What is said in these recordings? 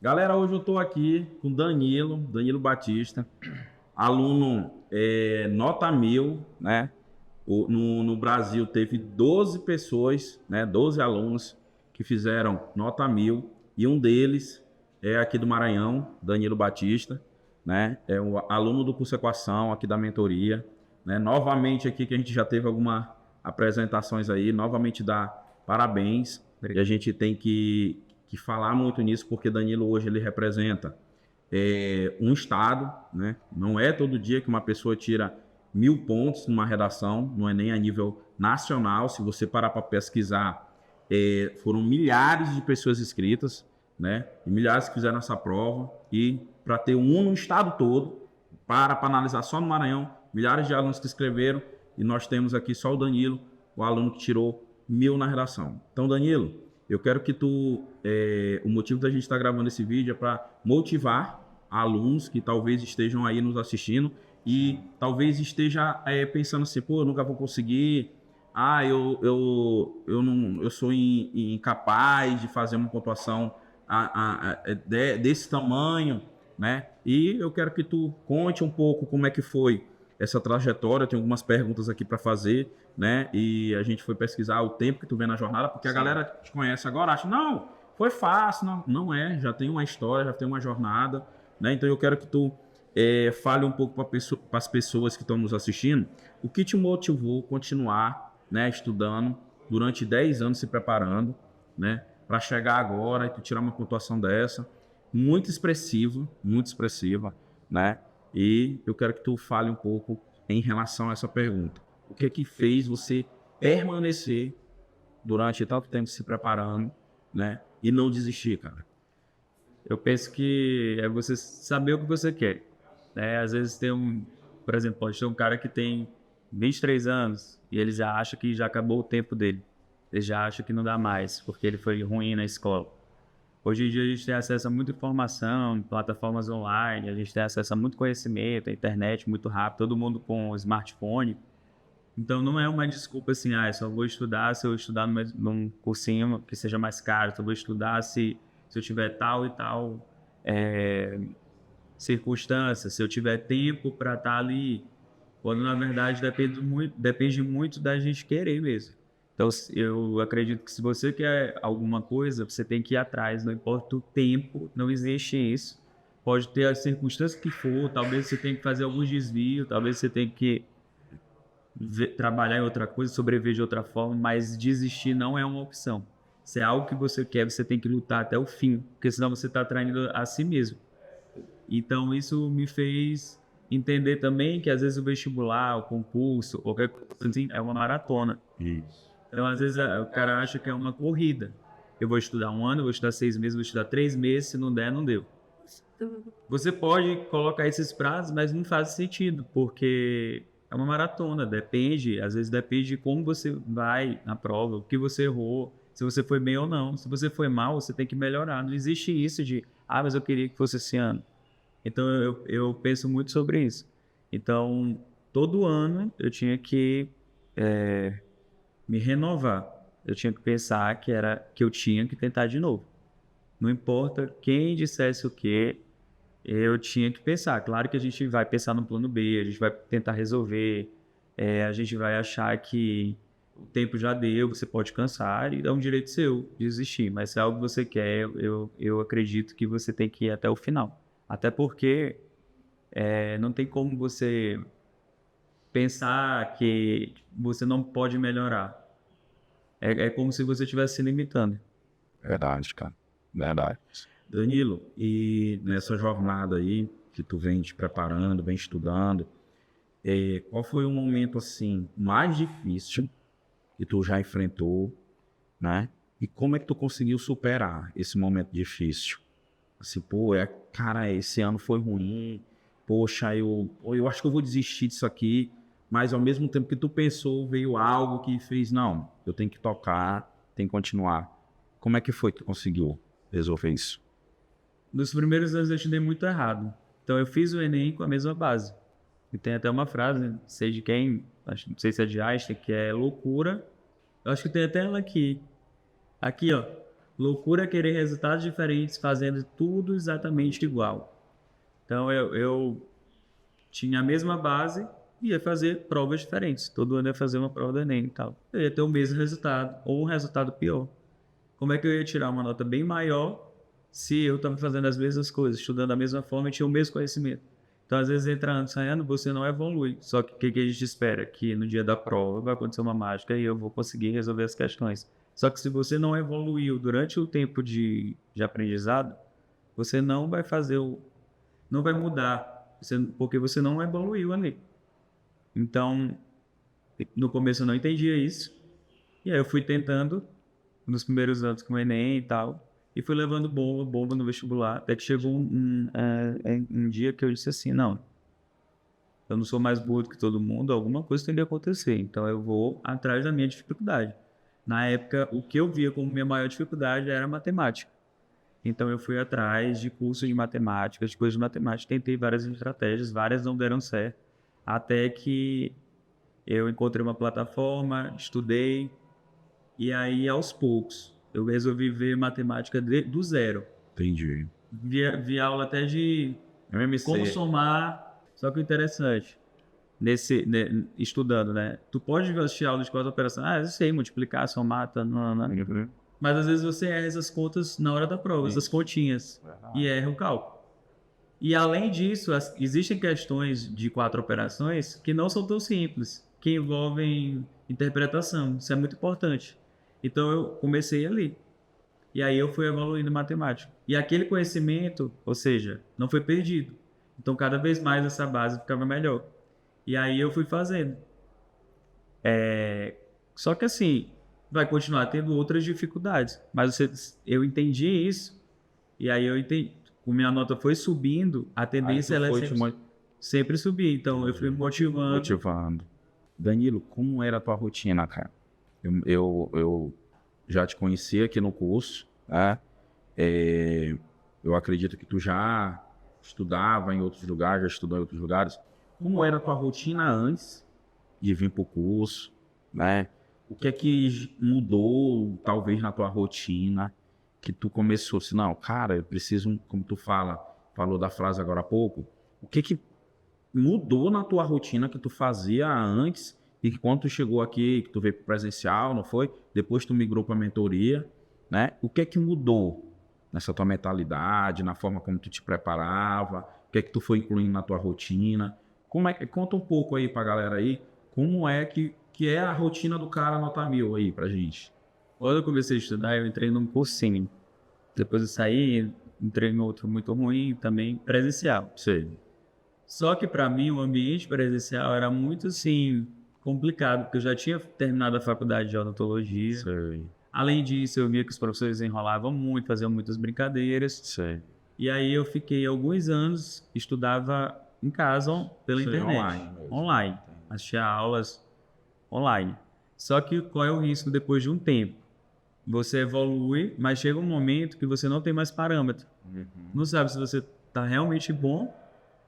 Galera, hoje eu estou aqui com Danilo Batista, aluno nota 1000, né? No Brasil teve 12 pessoas, né? 12 alunos que fizeram nota 1000 e um deles é aqui do Maranhão, Danilo Batista, né? É um aluno do curso Equação aqui da mentoria, né? Novamente aqui que a gente já teve algumas apresentações aí, novamente dá parabéns e a gente tem que falar muito nisso porque Danilo hoje ele representa um estado, né? Não é todo dia que uma pessoa tira 1000 pontos numa redação, não é nem a nível nacional. Se você parar para pesquisar, foram milhares de pessoas inscritas, né? E milhares que fizeram essa prova e para ter um no estado todo, para analisar só no Maranhão, milhares de alunos que escreveram e nós temos aqui só o Danilo, o aluno que tirou 1000 na redação. Então, Danilo, eu quero que o motivo da gente estar gravando esse vídeo é para motivar alunos que talvez estejam aí nos assistindo e talvez esteja pensando assim, pô, eu nunca vou conseguir, eu sou incapaz de fazer uma pontuação desse tamanho, né? E eu quero que tu conte um pouco como é que foi essa trajetória. Eu tenho algumas perguntas aqui para fazer, né? E a gente foi pesquisar o tempo que tu vem na jornada, porque a galera te conhece agora, acha, não, foi fácil, não é, já tem uma história, já tem uma jornada, né? Então eu quero que tu fale um pouco para as pessoas que estão nos assistindo, o que te motivou a continuar, né, estudando durante 10 anos se preparando, né, para chegar agora e tu tirar uma pontuação dessa, muito expressiva, né? E eu quero que tu fale um pouco em relação a essa pergunta. O que é que fez você permanecer durante tanto tempo se preparando, né? E não desistir, cara? Eu penso que é você saber o que você quer, né? Às vezes por exemplo, pode ter um cara que tem 23 anos e ele já acha que já acabou o tempo dele. Ele já acha que não dá mais, porque ele foi ruim na escola. Hoje em dia a gente tem acesso a muita informação, plataformas online, a gente tem acesso a muito conhecimento, a internet muito rápido, todo mundo com smartphone. Então não é uma desculpa assim, eu só vou estudar se eu estudar num cursinho que seja mais caro, só vou estudar se eu tiver tal e tal é, circunstância, se eu tiver tempo para estar ali, quando na verdade depende muito da gente querer mesmo. Então eu acredito que se você quer alguma coisa, você tem que ir atrás, não importa o tempo, não existe isso. Pode ter as circunstâncias que for, talvez você tenha que fazer alguns desvios, talvez você tenha que trabalhar em outra coisa, sobreviver de outra forma, mas desistir não é uma opção. Se é algo que você quer, você tem que lutar até o fim, porque senão você está traindo a si mesmo. Então isso me fez entender também que às vezes o vestibular, o concurso, qualquer coisa assim, é uma maratona. Isso. Então às vezes o cara acha que é uma corrida. Eu vou estudar um ano, eu vou estudar 6 meses, vou estudar 3 meses, se não der, não deu. Você pode colocar esses prazos, mas não faz sentido, porque é uma maratona, depende, às vezes depende de como você vai na prova, o que você errou, se você foi bem ou não. Se você foi mal, você tem que melhorar. Não existe isso de, mas eu queria que fosse esse ano. Então eu penso muito sobre isso. Então, todo ano eu tinha que me renovar. Eu tinha que pensar que eu tinha que tentar de novo. Não importa quem dissesse o que, eu tinha que pensar. Claro que a gente vai pensar no plano B, a gente vai tentar resolver, a gente vai achar que o tempo já deu, você pode cansar e é um direito seu de desistir. Mas se é algo que você quer, eu acredito que você tem que ir até o final. Até porque não tem como você pensar que você não pode melhorar. É como se você estivesse se limitando. Verdade, cara. Verdade. Danilo, e nessa jornada aí que tu vem te preparando, vem estudando, qual foi o momento assim mais difícil que tu já enfrentou, né? E como é que tu conseguiu superar esse momento difícil? Assim, pô, cara, esse ano foi ruim. Poxa, eu acho que eu vou desistir disso aqui. Mas ao mesmo tempo que tu pensou, veio algo que fez, não, eu tenho que tocar, tenho que continuar. Como é que foi que tu conseguiu resolver isso? Nos primeiros anos eu estudei muito errado. Então eu fiz o Enem com a mesma base. E tem até uma frase, não sei de quem, não sei se é de Einstein, que é loucura. Eu acho que tem até ela aqui. Aqui, ó. loucura querer resultados diferentes fazendo tudo exatamente igual. Então eu tinha a mesma base e ia fazer provas diferentes. Todo ano ia fazer uma prova do Enem e tal. Eu ia ter o mesmo resultado ou um resultado pior. Como é que eu ia tirar uma nota bem maior se eu estava fazendo as mesmas coisas, estudando da mesma forma e tinha o mesmo conhecimento? Então, às vezes, entra ano, sai ano, você não evolui. Só que o que a gente espera? Que no dia da prova vai acontecer uma mágica e eu vou conseguir resolver as questões. Só que se você não evoluiu durante o tempo de aprendizado, você não vai fazer não vai mudar, porque você não evoluiu ali. Então, no começo eu não entendia isso. E aí eu fui tentando, nos primeiros anos com o Enem e tal, e fui levando bomba no vestibular, até que chegou um dia que eu disse assim, não, eu não sou mais burro do que todo mundo, alguma coisa tem que acontecer, então eu vou atrás da minha dificuldade. Na época, o que eu via como minha maior dificuldade era matemática. Então eu fui atrás de cursos de matemática, de coisas de matemática, tentei várias estratégias, várias não deram certo, até que eu encontrei uma plataforma, estudei, e aí aos poucos eu resolvi ver matemática do zero. Entendi. Vi aula até de MMC. como somar, só que o interessante, estudando, né? Tu pode assistir aula de quatro operações, eu sei, multiplicar, somar, mas às vezes você erra essas contas na hora da prova, essas continhas, e erra o cálculo. E além disso, existem questões de quatro operações que não são tão simples, que envolvem interpretação, isso é muito importante. Então eu comecei ali. E aí eu fui evoluindo matemática. E aquele conhecimento, ou seja, não foi perdido. Então cada vez mais essa base ficava melhor. E aí eu fui fazendo. Só que assim, vai continuar tendo outras dificuldades. Mas eu entendi isso. E aí eu entendi. Como minha nota foi subindo, a tendência ela é sempre subir. Então eu fui motivando. Danilo, como era a tua rotina, cara? Eu já te conheci aqui no curso, né? Eu acredito que tu já estudava em outros lugares, já estudou em outros lugares. Como era a tua rotina antes de vir para o curso, né? O que é que mudou, talvez, na tua rotina, que tu começou assim, não, cara, eu preciso, como tu falou da frase agora há pouco, o que mudou na tua rotina que tu fazia antes e que quando tu chegou aqui, que tu veio pro presencial, não foi? Depois tu migrou para mentoria, né? O que é que mudou nessa tua mentalidade, na forma como tu te preparava? O que é que tu foi incluindo na tua rotina? Conta um pouco aí pra galera aí, como é que é a rotina do cara nota 1000 aí pra gente. Quando eu comecei a estudar, eu entrei num cursinho. Depois eu saí, entrei em outro muito ruim, também presencial. Sei. Só que para mim o ambiente presencial era muito assim complicado, porque eu já tinha terminado a faculdade de odontologia. Sei. Além disso, eu via que os professores enrolavam muito, faziam muitas brincadeiras. Sei. E aí eu fiquei alguns anos, estudava em casa pela internet, online. Assistia aulas online. Só que qual é o risco depois de um tempo? Você evolui, mas chega um momento que você não tem mais parâmetro. Não sabe se você está realmente bom,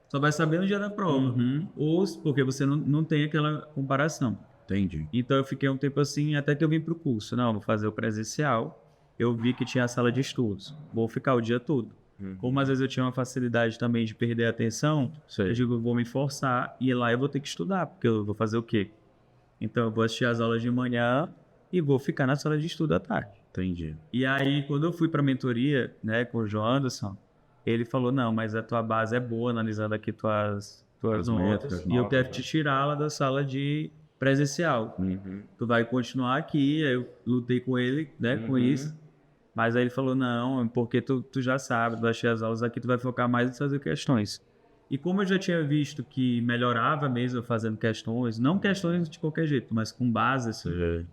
só vai saber no dia da prova. Ou porque você não tem aquela comparação. Entendi. Então eu fiquei um tempo assim, até que eu vim para o curso. Não, vou fazer o presencial. Eu vi que tinha a sala de estudos. Vou ficar o dia todo. Como às vezes eu tinha uma facilidade também de perder a atenção, eu digo, vou me forçar e lá eu vou ter que estudar, porque eu vou fazer o quê? Então eu vou assistir as aulas de manhã e vou ficar na sala de estudo à tarde. Entendi. E aí, quando eu fui para a mentoria, né, com o João Anderson, ele falou, não, mas a tua base é boa, analisando aqui tuas notas, e eu quero te tirá-la da sala de presencial. Tu vai continuar aqui. Aí eu lutei com ele, né, com isso. Mas aí ele falou, não, porque tu já sabe, tu vai assistir as aulas aqui, tu vai focar mais em fazer questões. E como eu já tinha visto que melhorava mesmo fazendo questões, não questões de qualquer jeito, mas com base, assim,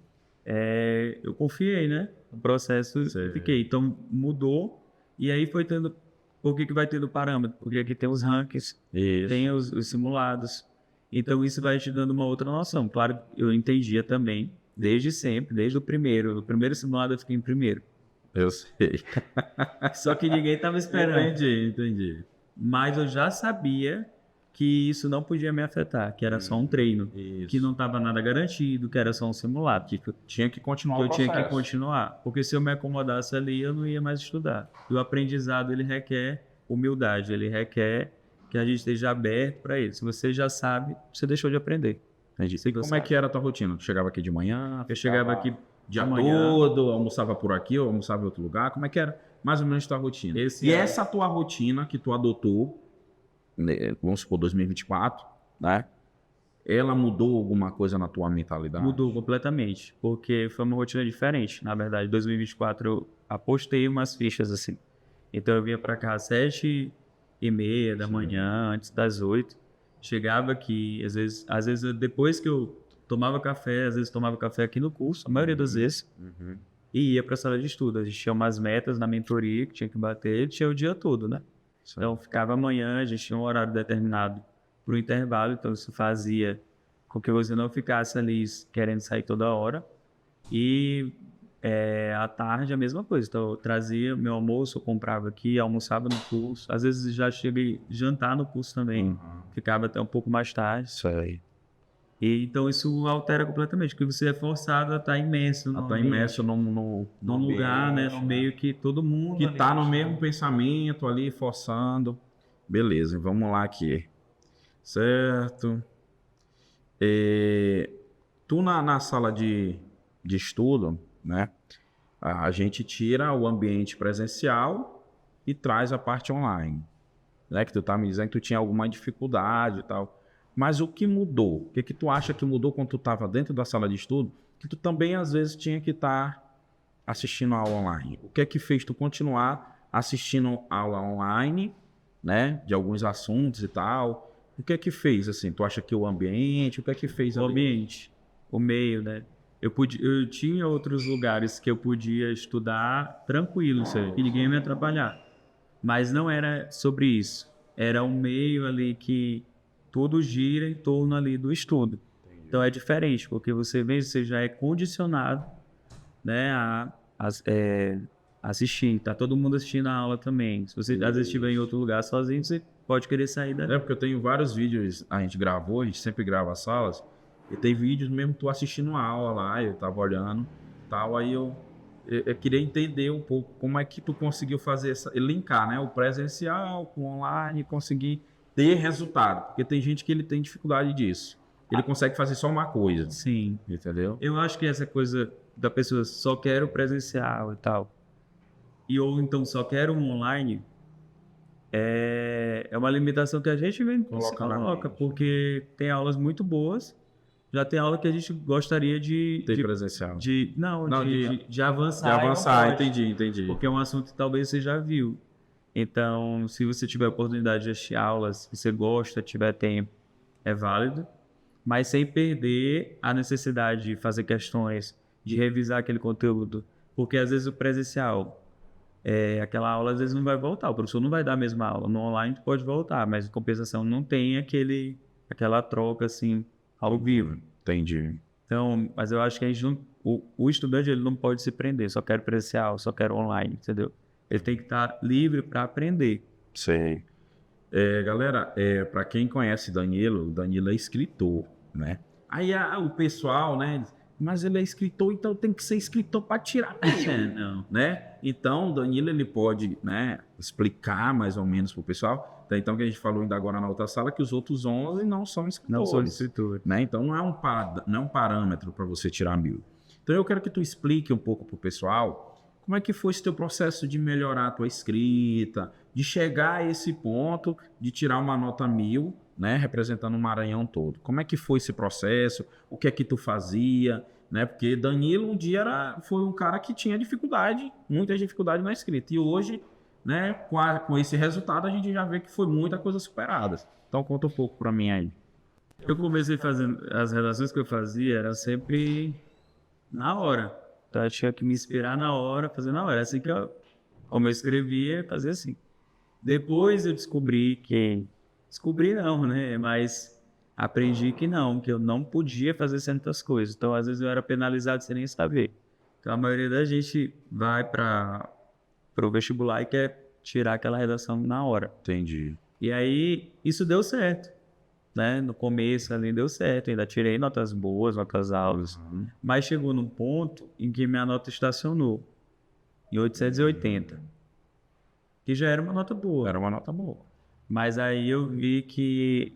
eu confiei, né? No processo fiquei. Então mudou, e aí foi tendo... Por que vai tendo parâmetro? Porque aqui tem os rankings, tem os simulados. Então isso vai te dando uma outra noção. Claro, eu entendia também, desde sempre, desde o primeiro. No primeiro simulado eu fiquei em primeiro. Eu sei. Só que ninguém estava esperando. Entendi. Mas eu já sabia que isso não podia me afetar, que era só um treino, Isso. que não estava nada garantido, que era só um simulado, que Tinha que continuar eu o tinha que processo. continuar, porque se eu me acomodasse ali, eu não ia mais estudar. E o aprendizado, ele requer humildade, ele requer que a gente esteja aberto para ele. Se você já sabe, você deixou de aprender. Entendi. Você E como é sabe. que era a tua rotina? Tu chegava aqui de manhã? Eu chegava aqui dia amanhã. todo, almoçava por aqui, ou almoçava em outro lugar? Como é que era mais ou menos a tua rotina? Essa tua rotina que tu adotou, né, vamos supor 2024, né? Ela mudou alguma coisa na tua mentalidade? Mudou completamente, porque foi uma rotina diferente. Na verdade, em 2024 eu apostei umas fichas assim. Então eu vinha para cá às 7h30 da manhã, antes das 8. Chegava aqui, às vezes depois que eu tomava café, às vezes tomava café aqui no curso, a maioria das vezes, e ia para a sala de estudo. A gente tinha umas metas na mentoria que tinha que bater, tinha o dia todo, né? Então ficava amanhã, a gente tinha um horário determinado para o intervalo, então isso fazia com que você não ficasse ali querendo sair toda hora. E à tarde a mesma coisa. Então eu trazia meu almoço, eu comprava aqui, almoçava no curso. Às vezes já cheguei a jantar no curso também. Ficava até um pouco mais tarde. Isso aí. E então isso altera completamente, porque você é forçado a estar imerso Tá imerso num lugar, né? ambiente, No meio que todo mundo que ali tá no mesmo pensamento ali, forçando. Beleza, vamos lá aqui. Certo. Tu na sala de estudo, né? A gente tira o ambiente presencial e traz a parte online. Né? Que tu tá me dizendo que tu tinha alguma dificuldade e tal. Mas o que mudou? O que tu acha que mudou quando tu estava dentro da sala de estudo? Que tu também, às vezes, tinha que estar assistindo a aula online. O que é que fez tu continuar assistindo aula online, né? De alguns assuntos e tal. O que é que fez, assim? Tu acha que o ambiente, o que é que fez o ali? ambiente, o meio, né? Eu tinha outros lugares que eu podia estudar tranquilo, que ninguém ia me atrapalhar. Mas não era sobre isso. Era um meio ali que tudo gira em torno ali do estudo. Então é diferente, porque você já é condicionado, né, assistir. Tá todo mundo assistindo a aula também. Se você às vezes estiver em outro lugar sozinho, você pode querer sair dali. É porque eu tenho vários vídeos, a gente gravou, a gente sempre grava as salas, e tem vídeos mesmo tu assistindo uma aula lá, eu tava olhando, tal, aí eu queria entender um pouco como é que tu conseguiu fazer linkar, né, o presencial com o online, conseguir ter resultado, porque tem gente que ele tem dificuldade disso. Ele consegue fazer só uma coisa. Sim. Entendeu? Eu acho que essa coisa da pessoa só quer o presencial e tal, ou então só quer um online, é uma limitação que a gente vem coloca, porque tem aulas muito boas, já tem aula que a gente gostaria de presencial. De avançar. De avançar, entendi. Porque é um assunto que talvez você já viu. Então, se você tiver a oportunidade de assistir aulas, se você gosta, tiver tempo, é válido, mas sem perder a necessidade de fazer questões, de revisar aquele conteúdo, porque às vezes o presencial, aquela aula às vezes não vai voltar, o professor não vai dar a mesma aula, no online pode voltar, mas em compensação não tem aquela troca assim ao vivo. Entendi. Então, mas eu acho que a gente o estudante ele não pode se prender, só quero presencial, só quero online, entendeu? Ele tem que estar livre para aprender. Sim. Galera, para quem conhece Danilo, o Danilo é escritor, né? Aí o pessoal, né? Mas ele é escritor, então tem que ser escritor para tirar mesmo, Não. né? Então, o Danilo, ele pode, né, explicar mais ou menos pro pessoal. Então, que a gente falou ainda agora na outra sala, que os outros 11 não são escritores. Não são escritores. Né? Então, não é um parâmetro para você tirar 1000. Então, eu quero que tu explique um pouco pro pessoal como é que foi esse teu processo de melhorar a tua escrita, de chegar a esse ponto de tirar uma nota 1000, né, representando o Maranhão todo. Como é que foi esse processo? O que é que tu fazia? Né? Porque Danilo um dia foi um cara que tinha dificuldade, muita dificuldade na escrita. E hoje, né, com esse resultado, a gente já vê que foi muita coisa superada. Então conta um pouco para mim aí. Eu comecei fazendo, as redações que eu fazia eram sempre na hora. Então eu tinha que me inspirar na hora, fazer na hora. Assim que como eu escrevia, fazia assim. Depois eu descobri não, né? Mas aprendi que eu não podia fazer certas coisas. Então, às vezes eu era penalizado sem nem saber. Então, a maioria da gente vai para o vestibular e quer tirar aquela redação na hora. Entendi. E aí, isso deu certo. né? No começo ali deu certo, ainda tirei notas boas, notas altas. Mas chegou num ponto em que minha nota estacionou, em 880, que já era uma nota boa. Era uma nota boa. Mas aí eu vi que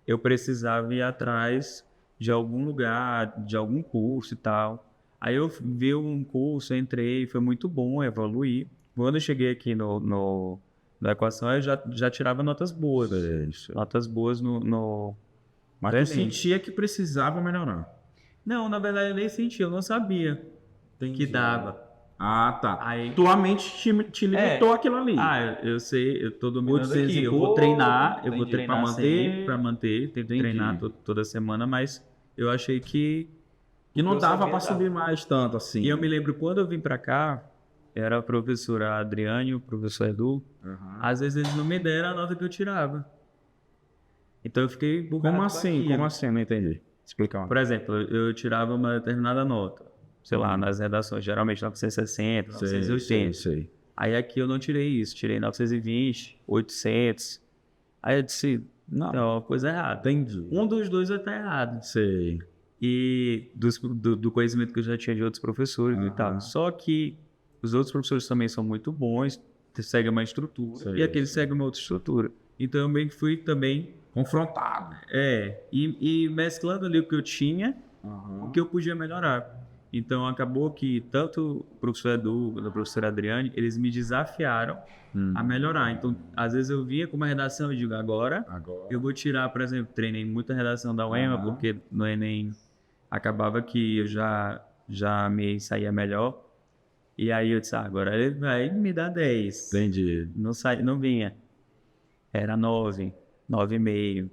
eu precisava ir atrás de algum lugar, de algum curso e tal. Aí eu vi um curso, entrei, foi muito bom, evoluí. Quando eu cheguei aqui na equação, eu já tirava notas boas. Isso. Notas boas no Mas tu Enem. sentia que precisava melhorar. Não, na verdade eu nem senti, eu não sabia que dava. Ah, tá. Aí- Tua mente te limitou aquilo ali. Eu sei, eu tô dominando 800 aqui. e Eu vou pouco, treinar, entendi. Pra manter? pra manter, tento Entendi. treinar toda semana, mas eu achei que E não eu dava sabia pra dar. subir mais tanto assim. E eu me lembro quando eu vim pra cá, era a professora Adriane e o professor Edu. Aham. Às vezes eles não me deram a nota que eu tirava. Então eu fiquei bugado Como com assim? aquilo. Como assim? Não entendi. Explica uma. Por exemplo, eu tirava uma determinada nota, sei lá, nas redações, geralmente 960, 980. Sei. Aí aqui eu não tirei isso, tirei 920, 800. Aí eu disse, não, tem uma coisa errada. Entendi. Um dos dois vai estar errado. Sei. E do conhecimento que eu já tinha de outros professores e tal. Só que os outros professores também são muito bons, seguem uma estrutura, Sei, e aquele segue uma outra estrutura. Então eu meio que fui também, Confrontado. e mesclando ali o que eu tinha, o que eu podia melhorar. Então acabou que tanto o professor Edu quanto a professora Adriane, eles me desafiaram a melhorar. Então, às vezes eu vinha com uma redação e digo, agora eu vou tirar, por exemplo, treinei muita redação da UEMA, porque no Enem acabava que eu já me saía melhor. E aí eu disse, agora ele vai me dar 10. Entendi. Não vinha. Era 9, 9,5.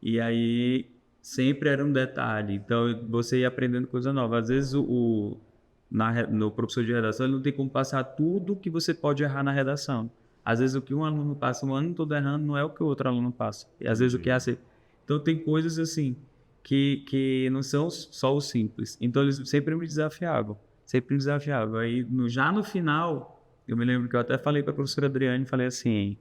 E aí sempre era um detalhe. Então você ia aprendendo coisa nova. Às vezes no professor de redação ele não tem como passar tudo que você pode errar na redação. Às vezes o que um aluno passa um ano todo errando não é o que o outro aluno passa. E às vezes o que é assim. Então tem coisas assim que não são só o simples. Então eles sempre me desafiavam. Sempre me desafiavam. Aí já no final, eu me lembro que eu até falei para a professora Adriane, falei assim,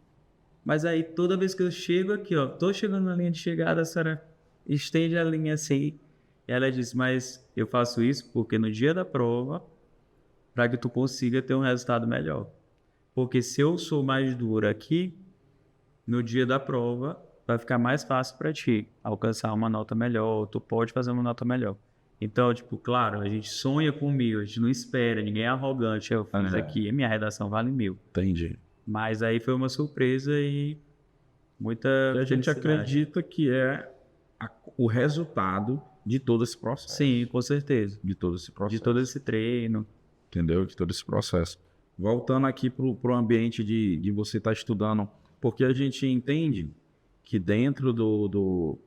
mas aí toda vez que eu chego aqui, ó, tô chegando na linha de chegada, a senhora estende a linha assim. E ela disse, mas eu faço isso porque no dia da prova, para que tu consiga ter um resultado melhor. Porque se eu sou mais dura aqui, no dia da prova, vai ficar mais fácil para ti alcançar uma nota melhor, tu pode fazer uma nota melhor. Então, tipo, claro, a gente sonha com 1.000, a gente não espera, ninguém é arrogante, eu fiz aqui, a minha redação vale 1.000. Entendi. Mas aí foi uma surpresa e muita E a gente felicidade. acredita que é o resultado de todo esse processo. Sim, com certeza. De todo esse processo. De todo esse treino. Entendeu? De todo esse processo. Voltando aqui pro ambiente de você estar estudando, porque a gente entende que dentro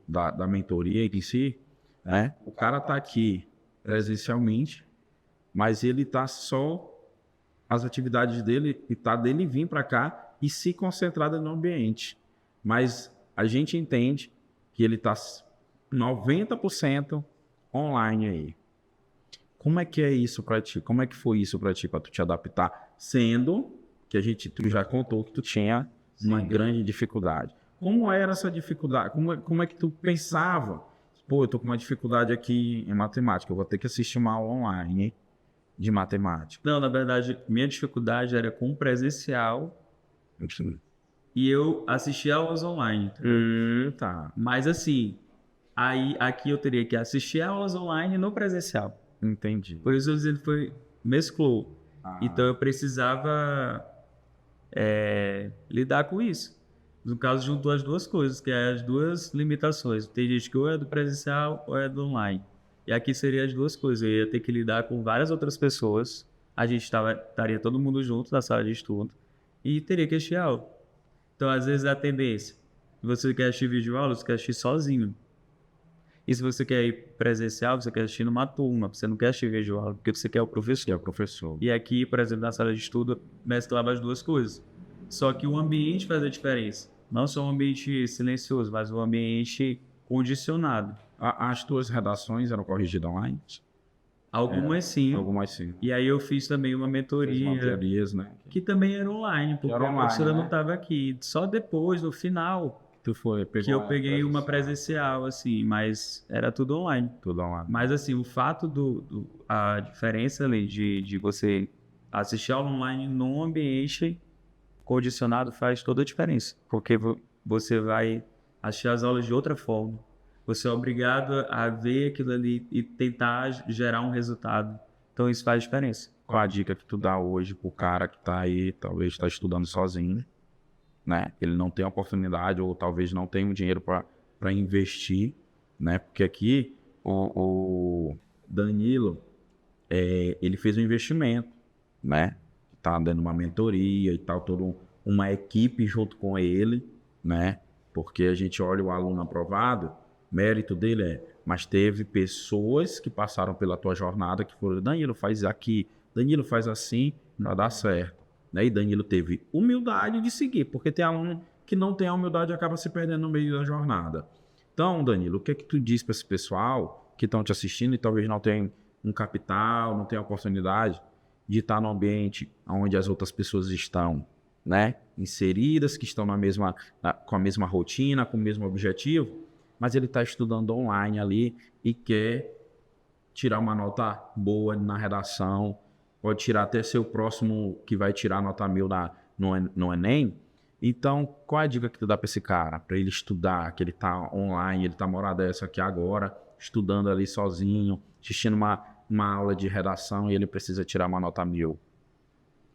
da mentoria em si, né, o cara tá aqui presencialmente, mas ele tá só as atividades dele e tá dele vir para cá e se concentrar no ambiente. Mas a gente entende que ele tá 90% online aí. Como é que é isso para ti? Como é que foi isso para ti, para tu te adaptar? Sendo que tu já contou que tu tinha uma grande dificuldade. Como era essa dificuldade? Como é que tu pensava? Pô, eu tô com uma dificuldade aqui em matemática, eu vou ter que assistir uma aula online de matemática. Não, na verdade, minha dificuldade era com presencial e eu assistia aulas online. Tá. Mas assim, aqui eu teria que assistir aulas online no presencial. Entendi. Por isso eu dizendo mesclou. Então eu precisava lidar com isso. No caso, juntou as duas coisas, que é as duas limitações. Tem gente que ou é do presencial ou é do online. E aqui seria as duas coisas. Eu ia ter que lidar com várias outras pessoas. A gente estaria todo mundo junto na sala de estudo e teria que assistir aula. Então, às vezes, a tendência, se você quer assistir vídeo aula, você quer assistir sozinho. E se você quer ir presencial, você quer assistir numa turma. Você não quer assistir vídeo aula, porque você quer o professor. Que é o professor. E aqui, por exemplo, na sala de estudo, mesclava as duas coisas. Só que o ambiente faz a diferença. Não só um ambiente silencioso, mas um ambiente condicionado. As tuas redações eram corrigidas online? Algumas sim. Algumas sim. E aí eu fiz também uma mentoria, Mentorias, né? que também era online, porque Era a online, professora né? não estava aqui. Só depois, no final, tu foi? Que eu peguei uma presencial, assim, mas era tudo online. Tudo online. Mas, assim, o fato a diferença ali de você assistir aula online num ambiente condicionado faz toda a diferença. Porque você vai assistir as aulas de outra forma. Você é obrigado a ver aquilo ali e tentar gerar um resultado. Então, isso faz diferença. Qual a dica que tu dá hoje pro cara que tá aí, talvez está estudando sozinho, né? Ele não tem oportunidade ou talvez não tenha o dinheiro para investir, né? Porque aqui o Danilo, ele fez um investimento, né? Tá dando uma mentoria e tal, toda uma equipe junto com ele, né? Porque a gente olha o aluno aprovado, mérito dele mas teve pessoas que passaram pela tua jornada que foram, Danilo, faz aqui, Danilo, faz assim, vai dar certo. Né? E Danilo teve humildade de seguir, porque tem aluno que não tem a humildade e acaba se perdendo no meio da jornada. Então, Danilo, o que é que tu diz para esse pessoal que estão te assistindo e talvez não tenham um capital, não tenham oportunidade de estar no ambiente onde as outras pessoas estão, né? Inseridas, que estão com a mesma rotina, com o mesmo objetivo, mas ele está estudando online ali e quer tirar uma nota boa na redação, pode tirar até ser o próximo que vai tirar nota 1000 no Enem. Então, qual é a dica que tu dá para esse cara? Para ele estudar, que ele está online, ele está morado essa aqui agora, estudando ali sozinho, assistindo uma aula de redação e ele precisa tirar uma nota 1000.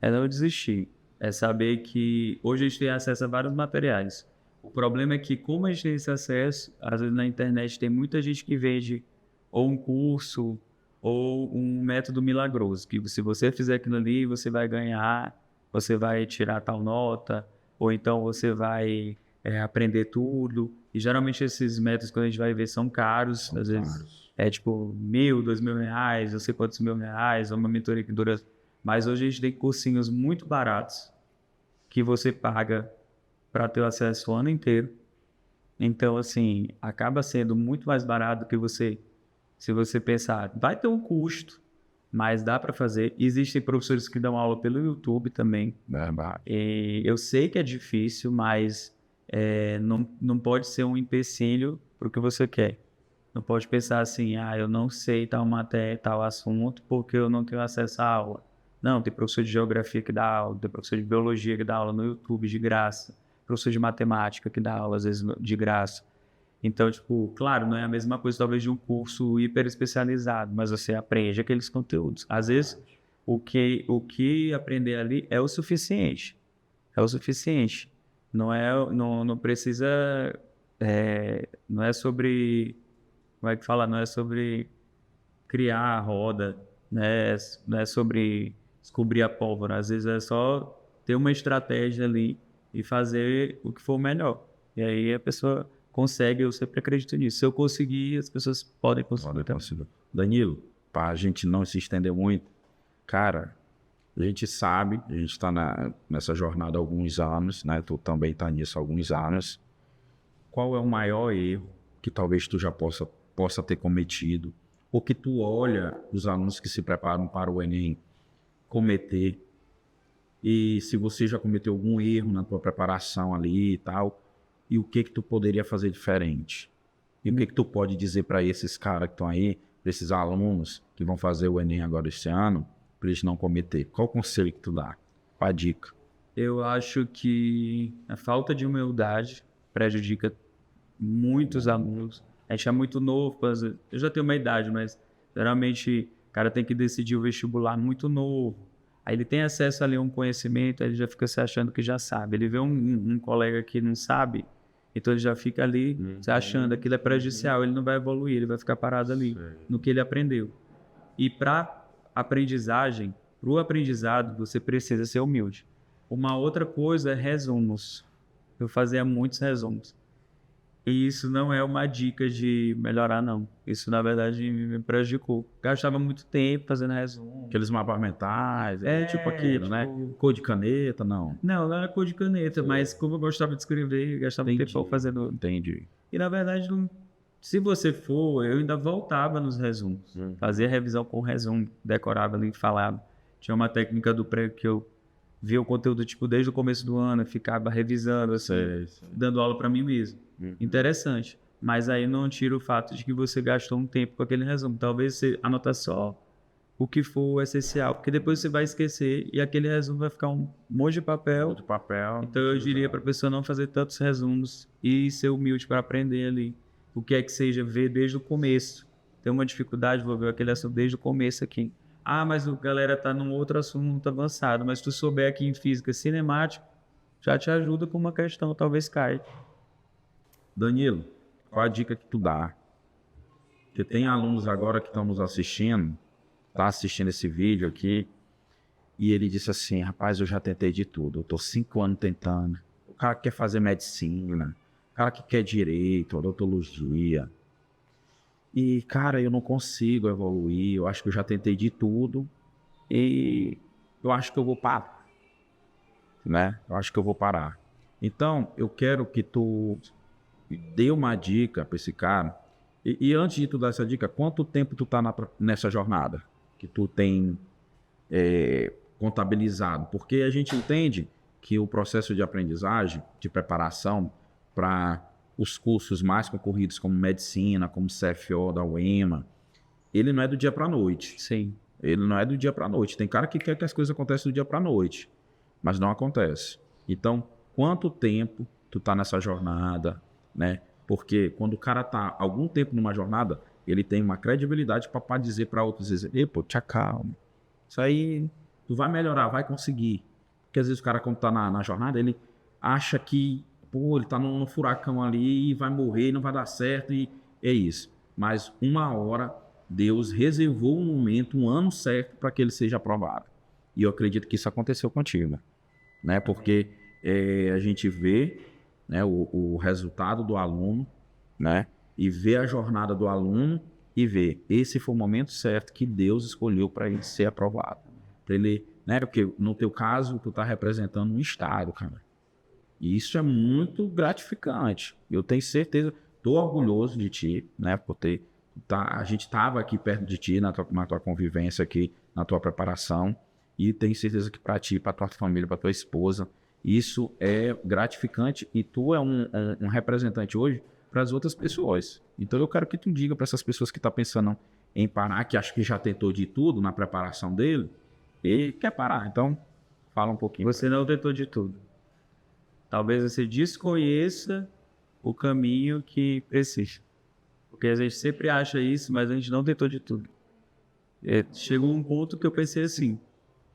É não desistir. É saber que hoje a gente tem acesso a vários materiais. O problema é que, como a gente tem esse acesso, às vezes na internet tem muita gente que vende ou um curso ou um método milagroso, que se você fizer aquilo ali, você vai ganhar, você vai tirar tal nota, ou então você vai aprender tudo. E geralmente esses métodos, quando a gente vai ver, são caros. Às vezes é tipo R$1.000, R$2.000, não sei quantos R$1.000, uma mentoria que dura... Mas hoje a gente tem cursinhos muito baratos que você paga para ter acesso o ano inteiro. Então, assim, acaba sendo muito mais barato do que se você pensar, vai ter um custo, mas dá para fazer. Existem professores que dão aula pelo YouTube também. E eu sei que é difícil, mas não pode ser um empecilho para o que você quer. Não pode pensar assim, eu não sei tal matéria, tal assunto, porque eu não tenho acesso à aula. Não, tem professor de geografia que dá aula, tem professor de biologia que dá aula no YouTube de graça, professor de matemática que dá aula às vezes de graça. Então, tipo, claro, não é a mesma coisa talvez de um curso hiper especializado, mas você aprende aqueles conteúdos. Às vezes, o que aprender ali é o suficiente. É o suficiente. Não precisa... não é sobre... Como é que fala? Não é sobre criar a roda, né? Não é sobre descobrir a pólvora. Às vezes é só ter uma estratégia ali e fazer o que for melhor. E aí a pessoa consegue, eu sempre acredito nisso. Se eu conseguir, as pessoas podem conseguir. Danilo, para a gente não se estender muito, cara, a gente sabe, a gente está nessa jornada há alguns anos, né? Tu também está nisso há alguns anos. Qual é o maior erro que talvez tu já possa ter cometido? Ou que tu olha os alunos que se preparam para o Enem cometer? E se você já cometeu algum erro na tua preparação ali e tal, e o que tu poderia fazer diferente? E o que tu pode dizer para esses caras que estão aí, para esses alunos que vão fazer o Enem agora esse ano, para eles não cometer? Qual o conselho que tu dá? Qual a dica? Eu acho que a falta de humildade prejudica muitos alunos. A gente é muito novo, eu já tenho uma idade, mas geralmente o cara tem que decidir o vestibular muito novo. Aí ele tem acesso ali a um conhecimento, aí ele já fica se achando que já sabe. Ele vê um colega que não sabe, então ele já fica ali se achando que aquilo é prejudicial, ele não vai evoluir, ele vai ficar parado ali no que ele aprendeu. E para aprendizagem, para o aprendizado, você precisa ser humilde. Uma outra coisa é resumos. Eu fazia muitos resumos. E isso não é uma dica de melhorar, não. Isso, na verdade, me prejudicou. Gastava muito tempo fazendo resumo. Aqueles mapas mentais, tipo aquilo, né? Cor de caneta, não. Não era cor de caneta, mas como eu gostava de escrever, gastava tempo fazendo... Entendi. E, na verdade, se você for, eu ainda voltava nos resumos. Fazia revisão com resumo, decorava ali, falava. Tinha uma técnica do prego que eu ver o conteúdo, tipo, desde o começo do ano, ficava revisando, assim, dando aula para mim mesmo. Interessante. Mas aí não tira o fato de que você gastou um tempo com aquele resumo. Talvez você anotar só o que for essencial, porque depois você vai esquecer e aquele resumo vai ficar um monte de papel. Então eu diria para a pessoa não fazer tantos resumos e ser humilde para aprender ali. O que é que seja, ver desde o começo. Tem uma dificuldade, vou ver aquele assunto desde o começo aqui. Ah, mas a galera tá num outro assunto avançado, mas se tu souber aqui em física cinemática, já te ajuda com uma questão, talvez caia. Danilo, qual a dica que tu dá? Porque tem alunos agora que estão nos assistindo, tá assistindo esse vídeo aqui, e ele disse assim, rapaz, eu já tentei de tudo, eu tô 5 anos tentando. O cara que quer fazer medicina, o cara que quer direito, odontologia. E, cara, eu não consigo evoluir, eu acho que eu já tentei de tudo e eu acho que eu vou parar, né? Eu acho que eu vou parar. Então, eu quero que tu dê uma dica para esse cara. E antes de tu dar essa dica, quanto tempo tu tá nessa jornada que tu tem contabilizado? Porque a gente entende que o processo de aprendizagem, de preparação para os cursos mais concorridos como medicina, como CFO da UEMA, ele não é do dia para a noite. Sim. Ele não é do dia para a noite. Tem cara que quer que as coisas aconteçam do dia para a noite, mas não acontece. Então, quanto tempo tu tá nessa jornada, né? Porque quando o cara tá algum tempo numa jornada, ele tem uma credibilidade para dizer para outros, ei, pô, te acalma. Isso aí tu vai melhorar, vai conseguir. Porque às vezes o cara, quando tá na jornada, ele acha que, pô, ele tá num furacão ali e vai morrer, e não vai dar certo, e é isso. Mas uma hora, Deus reservou um momento, um ano certo para que ele seja aprovado. E eu acredito que isso aconteceu contigo, né? Porque a gente vê, né, o resultado do aluno, né? E vê a jornada do aluno e vê, esse foi o momento certo que Deus escolheu para ele ser aprovado. Para ele, né? Porque no teu caso, tu tá representando um estado, cara. E isso é muito gratificante. Eu tenho certeza, tô orgulhoso de ti, né? Por ter, a gente estava aqui perto de ti na tua convivência aqui, na tua preparação, e tenho certeza que para ti, para tua família, para tua esposa, isso é gratificante e tu é um representante hoje para as outras pessoas. Então eu quero que tu diga para essas pessoas que estão pensando em parar, que acho que já tentou de tudo na preparação dele, e quer parar. Então, fala um pouquinho. Você não tentou de tudo. Talvez você desconheça o caminho que precisa. Porque a gente sempre acha isso, mas a gente não tentou de tudo. Chegou um ponto que eu pensei assim,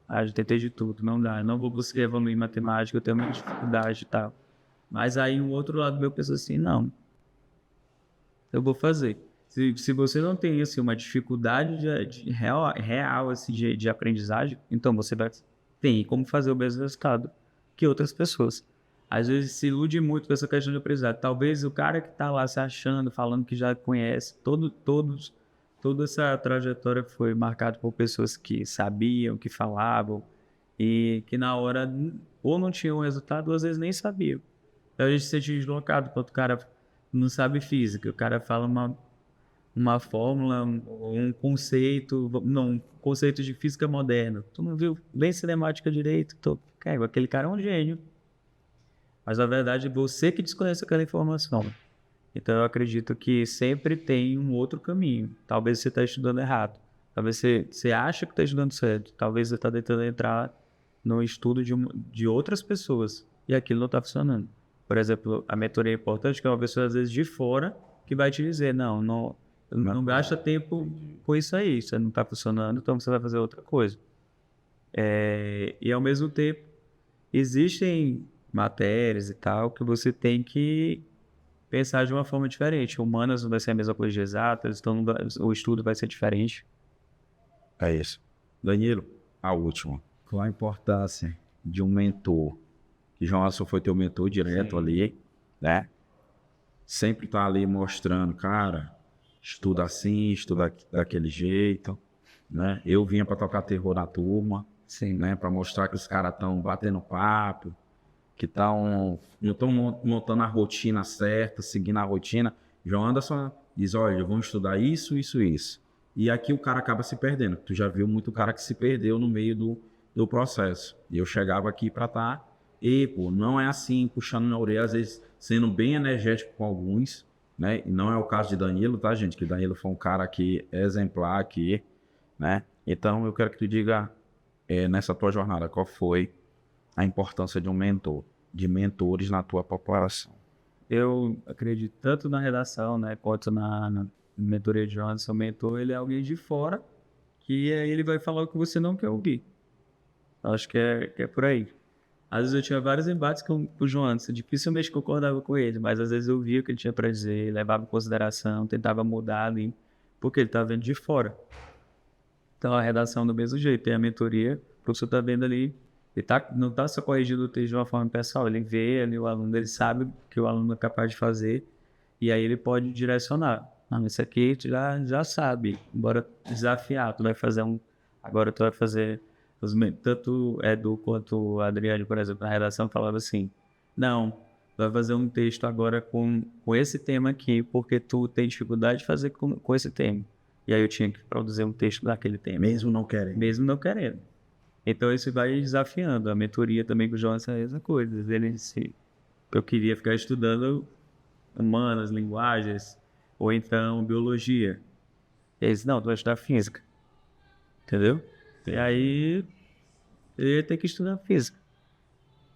já tentei de tudo, não dá, não vou conseguir evoluir em matemática, eu tenho muita dificuldade e tal. Mas aí um outro lado meu pensou assim, não, eu vou fazer. Se você não tem assim, uma dificuldade real assim, de aprendizagem, então você vai ter como fazer o mesmo resultado que outras pessoas. Às vezes se ilude muito com essa questão de aprendizagem. Talvez o cara que está lá se achando, falando que já conhece, toda essa trajetória foi marcada por pessoas que sabiam, que falavam, e que na hora ou não tinham resultado, ou às vezes nem sabiam. Então a gente se sente deslocado quando o cara não sabe física, o cara fala uma fórmula, um conceito, não, um conceito de física moderna. Tu não viu bem cinemática direito? Aquele cara é um gênio. Mas, na verdade, você que desconhece aquela informação. Então, eu acredito que sempre tem um outro caminho. Talvez você está estudando errado. Talvez você acha que está estudando certo. Talvez você está tentando entrar no estudo de outras pessoas. E aquilo não está funcionando. Por exemplo, a mentoria é importante, que é uma pessoa, às vezes, de fora, que vai te dizer, não gasta tempo com isso aí. Isso não está funcionando, então você vai fazer outra coisa. E, ao mesmo tempo, existem matérias e tal, que você tem que pensar de uma forma diferente. Humanas não vai ser a mesma coisa de exatas, então o estudo vai ser diferente. É isso. Danilo, a última. Qual a importância de um mentor? Que João Alisson foi teu mentor direto. Sim. Ali, né? Sempre tá ali mostrando, cara, estuda assim, estuda daquele jeito, né? Eu vinha para tocar terror na turma, sim, né? Para mostrar que os caras estão batendo papo, que estão montando a rotina certa, seguindo a rotina. João Anderson diz, olha, vamos estudar isso, isso, isso. E aqui o cara acaba se perdendo. Tu já viu muito cara que se perdeu no meio do processo. E eu chegava aqui para estar, e pô, não é assim, puxando na orelha, às vezes sendo bem energético com alguns, né? E não é o caso de Danilo, tá, gente? Que Danilo foi um cara aqui exemplar aqui, né? Então eu quero que tu diga, nessa tua jornada, qual foi a importância de um mentor, de mentores na tua população? Eu acredito tanto na redação, né, quanto na mentoria de Jonas. O mentor, ele é alguém de fora que aí ele vai falar o que você não quer ouvir. Acho que é por aí. Às vezes eu tinha vários embates com o Jonas, dificilmente concordava com ele, mas às vezes eu via o que ele tinha para dizer, levava em consideração, tentava mudar ali, porque ele estava vendo de fora. Então a redação do mesmo jeito, tem a mentoria, o professor está vendo ali, ele não está só corrigindo o texto de uma forma pessoal, ele vê ali o aluno, ele sabe o que o aluno é capaz de fazer, e aí ele pode direcionar. Não, isso aqui tu já sabe, bora desafiar, tu vai fazer agora tu vai fazer, tanto Edu quanto o Adriano, por exemplo, na redação falava assim, não, tu vai fazer um texto agora com esse tema aqui, porque tu tem dificuldade de fazer com esse tema. E aí eu tinha que produzir um texto daquele tema. Mesmo não querendo. Mesmo não querendo. Então isso vai desafiando. A mentoria também com o Jonas é a mesma coisa. Eu queria ficar estudando humanas, linguagens, ou então biologia. E eles, não, tu vai estudar física. Entendeu? E aí eu ia ter que estudar física.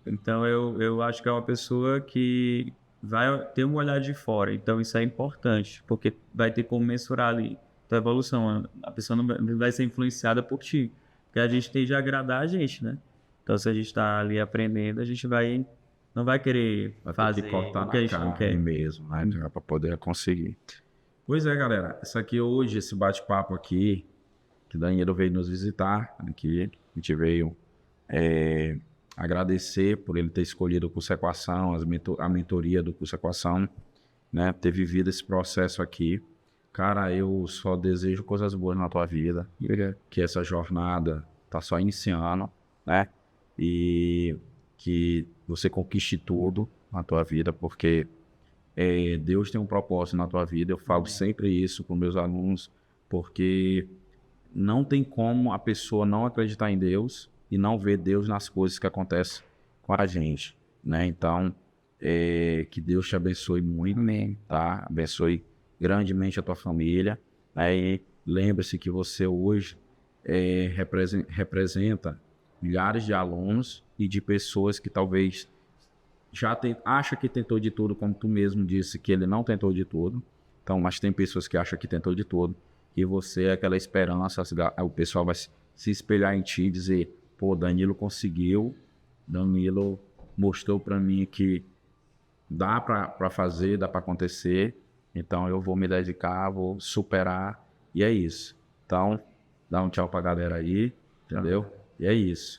Então eu acho que é uma pessoa que vai ter um olhar de fora. Então isso é importante, porque vai ter como mensurar ali a evolução. A pessoa não vai ser influenciada por ti, porque a gente tem de agradar a gente, né? Então se a gente está ali aprendendo, a gente não vai querer fazer que cortar o que a na gente não carne quer. mesmo, né? Para poder conseguir. Pois é, galera. Isso aqui hoje, esse bate-papo aqui, que Danilo veio nos visitar aqui, a gente veio agradecer por ele ter escolhido o curso Equação, a mentoria do curso Equação, né? Ter vivido esse processo aqui. Cara, eu só desejo coisas boas na tua vida, que essa jornada tá só iniciando, né? E que você conquiste tudo na tua vida, porque Deus tem um propósito na tua vida. Eu falo sempre isso com meus alunos, porque não tem como a pessoa não acreditar em Deus e não ver Deus nas coisas que acontecem com a gente, né? Então, que Deus te abençoe muito, Amém. tá? Abençoe grandemente a tua família, né? E lembre-se que você hoje representa milhares de alunos e de pessoas que talvez acha que tentou de tudo, como tu mesmo disse que ele não tentou de tudo. Então, mas tem pessoas que acham que tentou de tudo, e você é aquela esperança, o pessoal vai se espelhar em ti e dizer, pô, Danilo conseguiu, Danilo mostrou para mim que dá para fazer, dá para acontecer, então eu vou me dedicar, vou superar, e é isso. Então, dá um tchau pra galera aí, entendeu? E é isso.